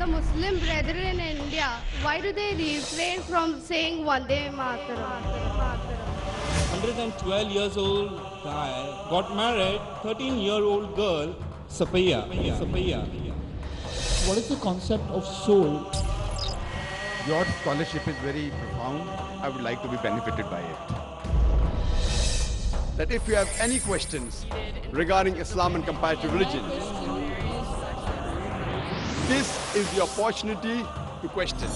the Muslim brethren in India, why do they refrain from saying Vande Mataram? 112 years old guy got married, 13-year-old girl, Sapaya. What is the concept of soul? Your scholarship is very profound. I would like to be benefited by it. That if you have any questions regarding Islam and comparative religion, this is the opportunity to question.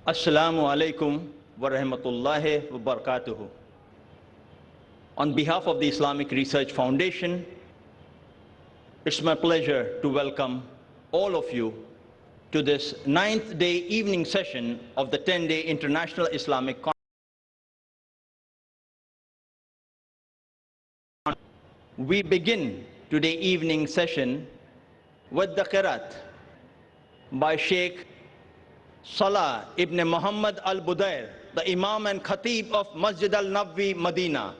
Assalamu alaikum wa rahmatullahi wa barakatuhu. On behalf of the Islamic Research Foundation, it's my pleasure to welcome all of you to this 9th day evening session of the 10-day International Islamic Conference. We begin today's evening session with the qiraat by Sheikh Salah ibn Muhammad al-Budair, the Imam and Khatib of Masjid al-Nabwi, Medina.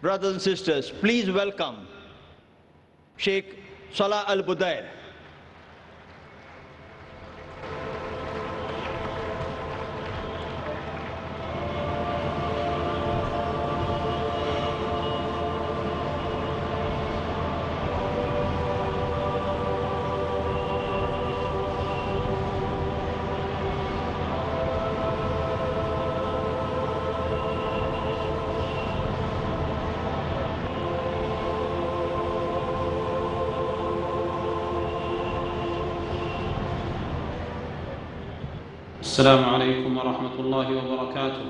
Brothers and sisters, please welcome Sheikh Salah al-Budair. السلام عليكم ورحمة الله وبركاته.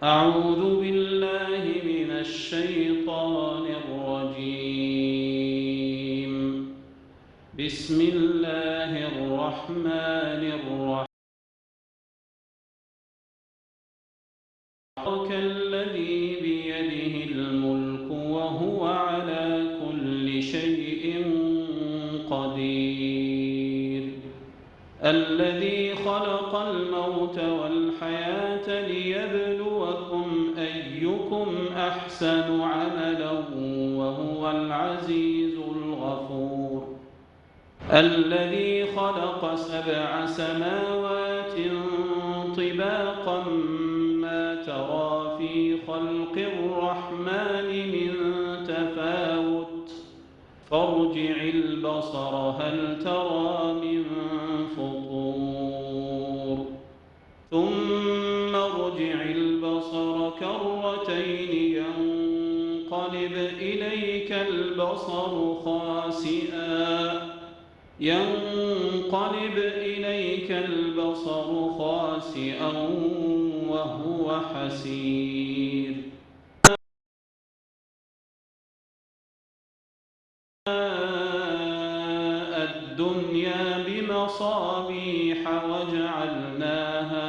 أعوذ بالله من الشيطان الرجيم. بسم الله الرحمن الرحيم. الذي بيده الملك وهو على كل شيء قدير. الذي خلق الموت والحياة ليبلوكم أيكم أحسن عملا وهو العزيز الغفور. الذي خلق 7 سماوات طباقا ما ترى في خلق الرحمن من تفاوت فارجع البصر هل ترى من فطور ثم ارجع البصر كرتين ينقلب إليك البصر خاسئا وهو حسير. الدنيا بمصابيح وجعلناها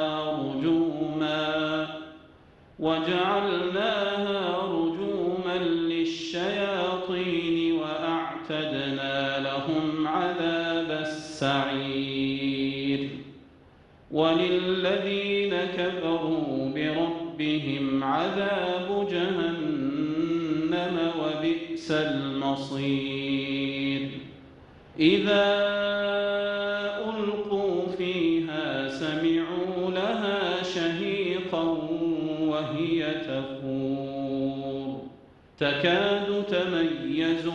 رجوما للشياطين وأعتدنا لهم عذاب السعير. وللذين كفروا بربهم عذاب جهنم وبئس المصير. إذا ألقوا فيها سمعوا لها شهيقا وهي تفور تكاد تميز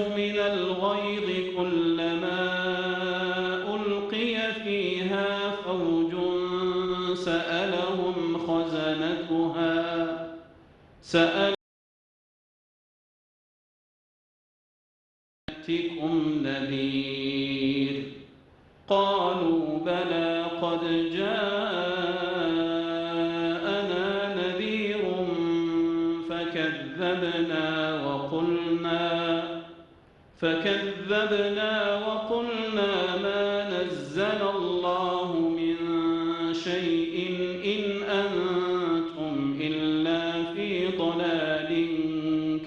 من الغيظ كلما ألقي فيها فوج سألهم خزنتها يأتكم نذير قالوا بلى قد جاء فكذبنا وقلنا ما نزل الله من شيء إن أنتم إلا في ضلال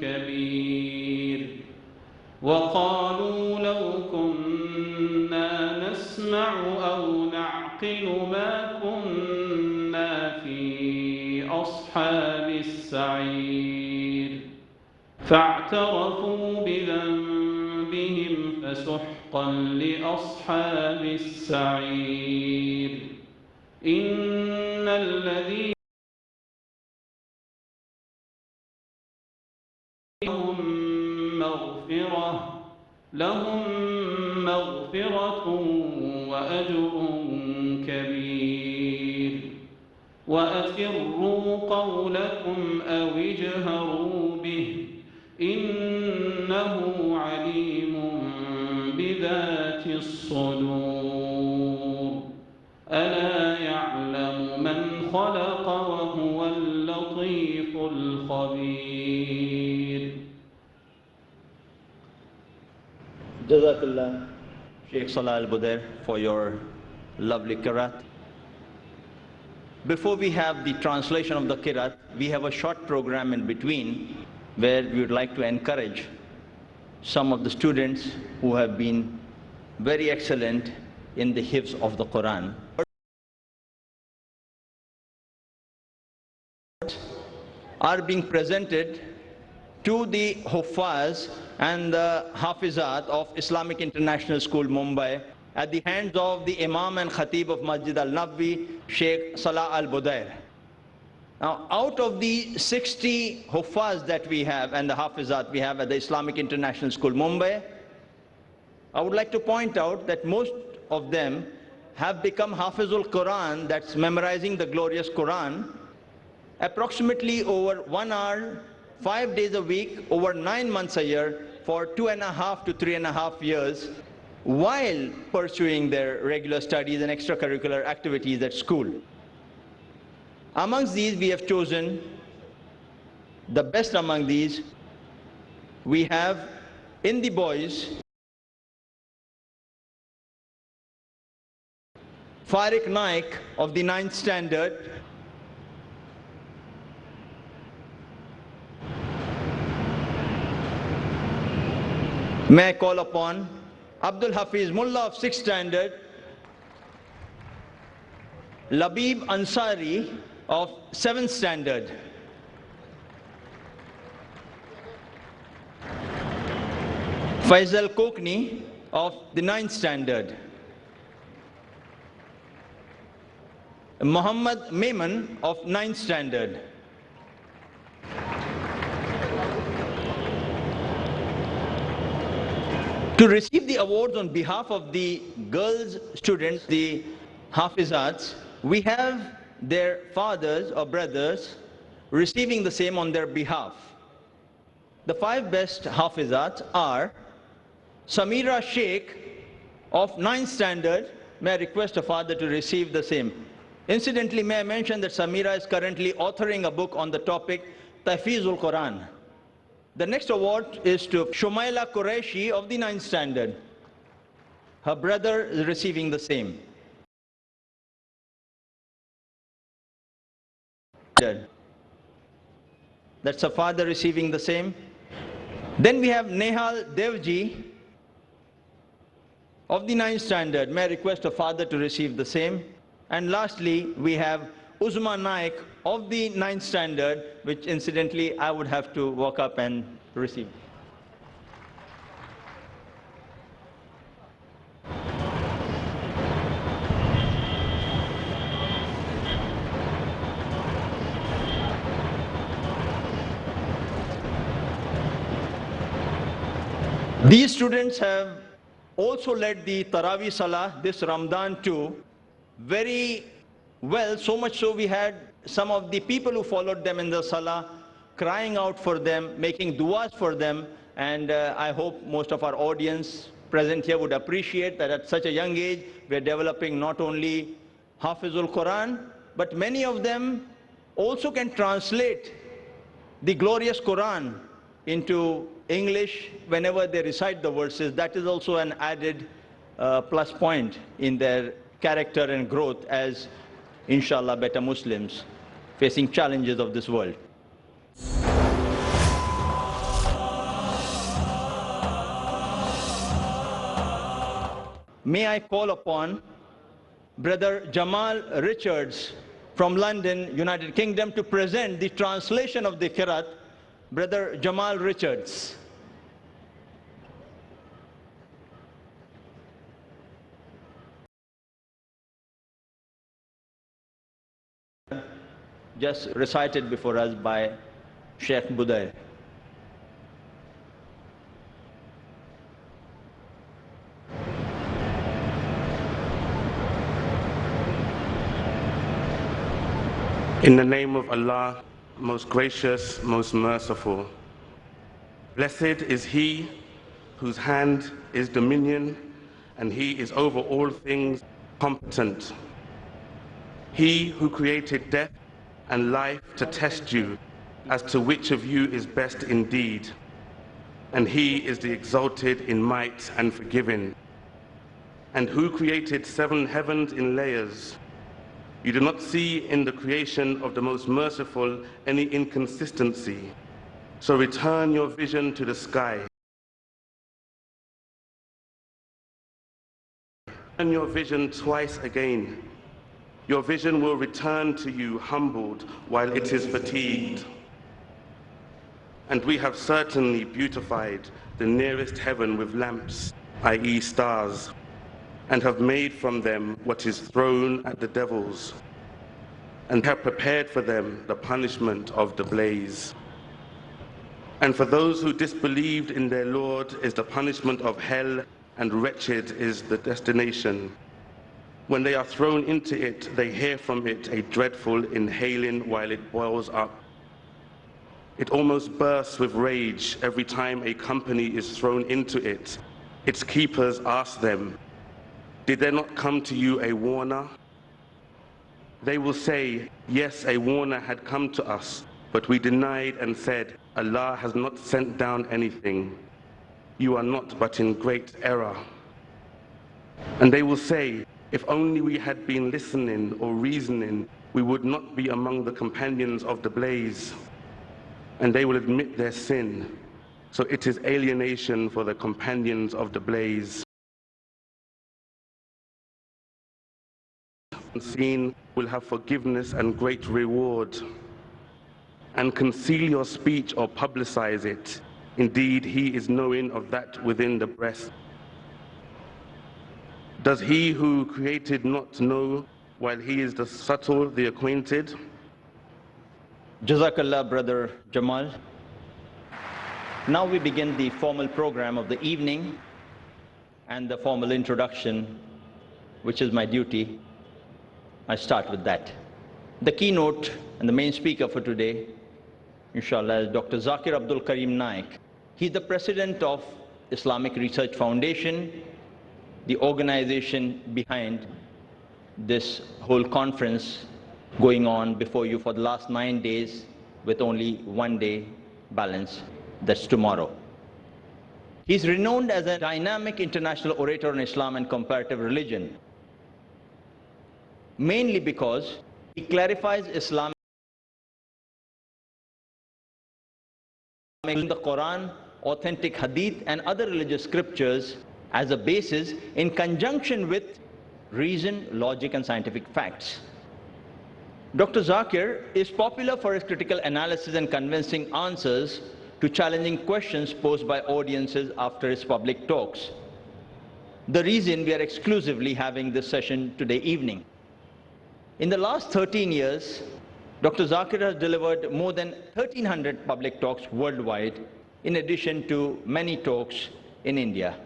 كبير وقالوا لو كنا نسمع أو نعقل ما كنا في أصحاب السعير فاعترفوا بذنبهم فسحقا لأصحاب السعير إن الذين لهم مغفرة وأجر كبير وأسروا قولكم أو اجهروا به إنه عليم بذات الصدور ألا يعلم من خلق وهو اللطيف الخبير. Jazakallah, Sheikh Salah al-Budair, for your lovely qiraat. Before we have the translation of the qiraat, we have a short program in between where we would like to encourage some of the students who have been very excellent in the hifz of the Quran. Are being presented to the Huffaz and the Hafizat of Islamic International School, Mumbai, at the hands of the Imam and Khatib of Masjid al-Nabwi, Sheikh Salah al-Budair. Now, out of the 60 Huffaz that we have and the Hafizat we have at the Islamic International School, Mumbai, I would like to point out that most of them have become Hafizul Quran, that's memorizing the glorious Quran, approximately over 1 hour, 5 days a week, over 9 months a year, for 2.5 to 3.5 years, while pursuing their regular studies and extracurricular activities at school. Amongst these, we have chosen the best among these. We have in the boys, Zakir Naik of the 9th standard, may I call upon Abdul Hafiz Mullah of 6th standard, Labib Ansari of 7th standard, Faisal Kokni of the 9th standard, Muhammad Maiman of 9th standard. To receive the awards on behalf of the girls students, the Hafizats, we have their fathers or brothers receiving the same on their behalf. The 5 best Hafizats are Samira Sheikh of 9th standard. May I request a father to receive the same. Incidentally, may I mention that Samira is currently authoring a book on the topic Tahfizul Quran. The next award is to Shumaila Qureshi of the 9th standard. Her brother is receiving the same. That's her father receiving the same. Then we have Nehal Devji of the 9th standard. May I request a father to receive the same. And lastly, we have Uzma Naik of the 9th standard, which incidentally I would have to walk up and receive. These students have also led the Taraweeh Salah this Ramadan too very well, so much so we had some of the people who followed them in the Salah crying out for them, making du'as for them, and I hope most of our audience present here would appreciate that at such a young age we are developing not only Hafizul Quran, but many of them also can translate the glorious Quran into English whenever they recite the verses. That is also an added plus point in their character and growth as, inshallah, better Muslims facing challenges of this world. May I call upon Brother Jamal Richards from London, United Kingdom, to present the translation of the Qiraat. Brother Jamal Richards. Just recited before us by Sheikh Budair. In the name of Allah, most gracious, most merciful. Blessed is he whose hand is dominion, and he is over all things competent. He who created death and life to test you as to which of you is best indeed. And he is the exalted in might and forgiving. And who created 7 heavens in layers. You do not see in the creation of the most merciful any inconsistency. So return your vision to the sky. Turn your vision twice again. Your vision will return to you humbled while it is fatigued. And we have certainly beautified the nearest heaven with lamps, i.e. stars, and have made from them what is thrown at the devils, and have prepared for them the punishment of the blaze. And for those who disbelieved in their Lord is the punishment of hell, and wretched is the destination. When they are thrown into it, they hear from it a dreadful inhaling while it boils up. It almost bursts with rage every time a company is thrown into it. Its keepers ask them, "Did there not come to you a warner?" They will say, "Yes, a warner had come to us, but we denied and said, Allah has not sent down anything. You are not but in great error." And they will say, "If only we had been listening or reasoning, we would not be among the companions of the blaze." And they will admit their sin. So it is alienation for the companions of the blaze. Unseen will have forgiveness and great reward. And conceal your speech or publicize it. Indeed, he is knowing of that within the breast. Does he who created not know, while he is the subtle, the acquainted? Jazakallah, Brother Jamal. Now we begin the formal program of the evening and the formal introduction, which is my duty. I start with that. The keynote and the main speaker for today, inshallah, is Dr. Zakir Naik. He's the president of Islamic Research Foundation, the organization behind this whole conference going on before you for the last 9 days with only 1 day balance, that's tomorrow. He's renowned as a dynamic international orator on Islam and comparative religion, mainly because he clarifies Islam in the Quran, authentic hadith and other religious scriptures as a basis in conjunction with reason, logic and scientific facts. Dr. Zakir is popular for his critical analysis and convincing answers to challenging questions posed by audiences after his public talks. The reason we are exclusively having this session today evening. In the last 13 years, Dr. Zakir has delivered more than 1,300 public talks worldwide, in addition to many talks in India.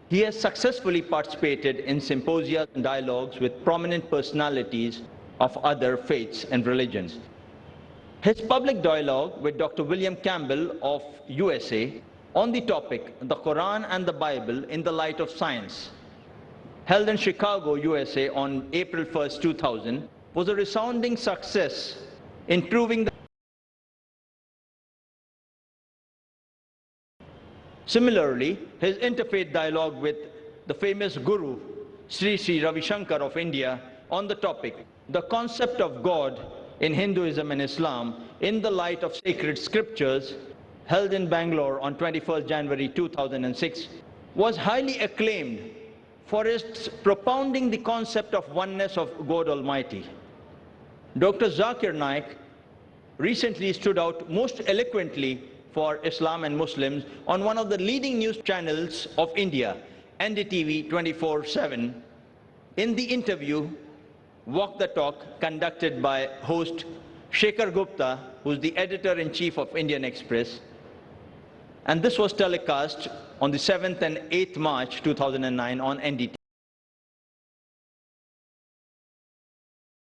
He has successfully participated in symposia and dialogues with prominent personalities of other faiths and religions. His public dialogue with Dr. William Campbell of USA on the topic, The Quran and the Bible in the Light of Science, held in Chicago, USA on April 1st, 2000, was a resounding success in proving Similarly, his interfaith dialogue with the famous Guru, Sri Ravi Shankar of India, on the topic, the concept of God in Hinduism and Islam in the light of sacred scriptures, held in Bangalore on 21st January 2006, was highly acclaimed for its propounding the concept of oneness of God Almighty. Dr. Zakir Naik recently stood out most eloquently for Islam and Muslims on one of the leading news channels of India, NDTV 24/7, in the interview Walk the Talk, conducted by host Shekhar Gupta, who's the editor-in-chief of Indian Express. And this was telecast on the 7th and 8th March 2009 on NDTV.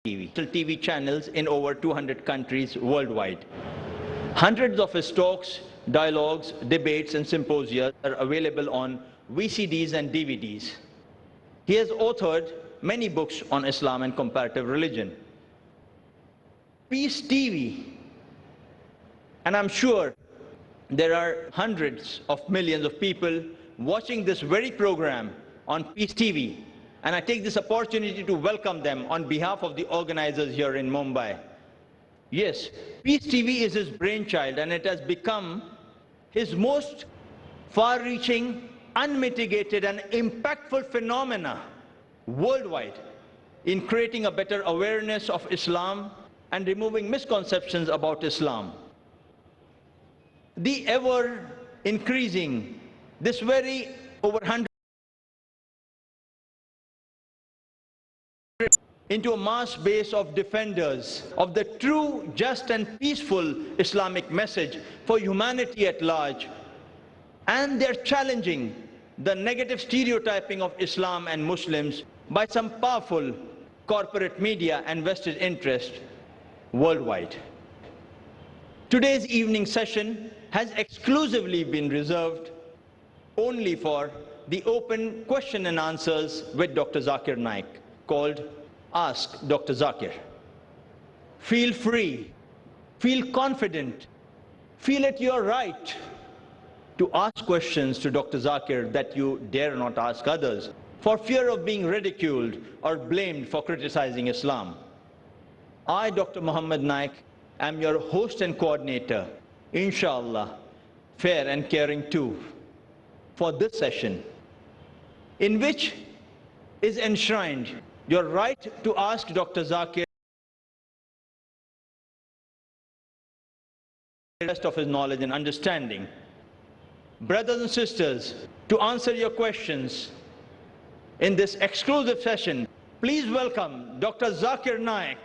TV channels in over 200 countries worldwide. Hundreds of his talks, dialogues, debates, and symposia are available on VCDs and DVDs. He has authored many books on Islam and comparative religion. Peace TV, and I'm sure there are hundreds of millions of people watching this very program on Peace TV, and I take this opportunity to welcome them on behalf of the organizers here in Mumbai. Yes, Peace TV is his brainchild, and it has become his most far-reaching, unmitigated, and impactful phenomena worldwide in creating a better awareness of Islam and removing misconceptions about Islam. The ever increasing, this very over 100 into a mass base of defenders of the true, just and peaceful Islamic message for humanity at large. And they're challenging the negative stereotyping of Islam and Muslims by some powerful corporate media and vested interest worldwide. Today's evening session has exclusively been reserved only for the open question and answers with Dr. Zakir Naik, called Ask Dr. Zakir. Feel free, feel confident, feel it your right to ask questions to Dr. Zakir that you dare not ask others, for fear of being ridiculed or blamed for criticizing Islam. I, Dr. Muhammad Naik, am your host and coordinator, inshallah, fair and caring too, for this session, in which is enshrined your right to ask Dr. Zakir the rest of his knowledge and understanding. Brothers and sisters, to answer your questions in this exclusive session, please welcome Dr. Zakir Naik.